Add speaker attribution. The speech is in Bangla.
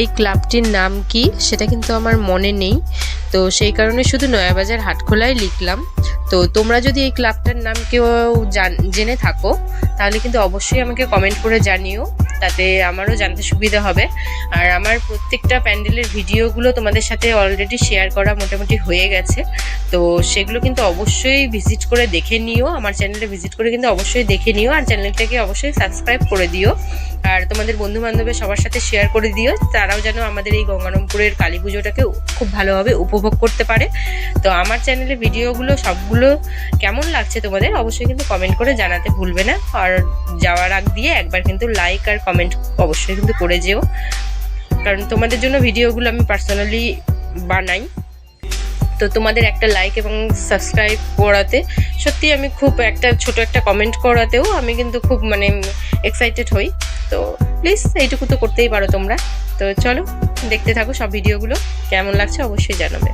Speaker 1: এই ক্লাবটির নাম কি সেটা কিন্তু আমার মনে নেই, তো সেই কারণে শুধু নয়াবাজার হাটখোলাই লিখলাম। তো তোমরা যদি এই ক্লাবটার নাম কেউ জেনে থাকো তাহলে কিন্তু অবশ্যই আমাকে কমেন্ট করে জানিও, তাতে আমারও জানতে সুবিধা হবে। আর আমার প্রত্যেকটা প্যান্ডেলের ভিডিওগুলো তোমাদের সাথে অলরেডি শেয়ার করা মোটামুটি হয়ে গেছে, তো সেগুলো কিন্তু অবশ্যই ভিজিট করে দেখে নিও, আমার চ্যানেলে ভিজিট করে কিন্তু অবশ্যই দেখে নিও। আর চ্যানেলটাকে অবশ্যই সাবস্ক্রাইব করে দিও, আর তোমাদের বন্ধু বান্ধবের সবার সাথে শেয়ার করে দিও, তারাও যেন আমাদের এই গঙ্গারামপুরের কালী পুজোটাকে খুব ভালোভাবে উপভোগ করতে পারে। তো আমার চ্যানেলে ভিডিওগুলো সবগুলো কেমন লাগছে তোমাদের অবশ্যই কিন্তু কমেন্ট করে জানাতে ভুলবে না। আর যাওয়ার আগ দিয়ে একবার কিন্তু লাইক আর কমেন্ট অবশ্যই কিন্তু করে যেও, কারণ তোমাদের জন্য ভিডিওগুলো আমি পার্সোনালি বানাই। তো তোমাদের একটা লাইক এবং সাবস্ক্রাইব করাতে সত্যি আমি খুব ছোট একটা কমেন্ট করাতেও আমি কিন্তু খুব এক্সাইটেড হই। তো প্লিজ এইটুকু তো করতেই পারো তোমরা। তো চলো দেখতে থাকো সব ভিডিওগুলো, কেমন লাগছে অবশ্যই জানাবে।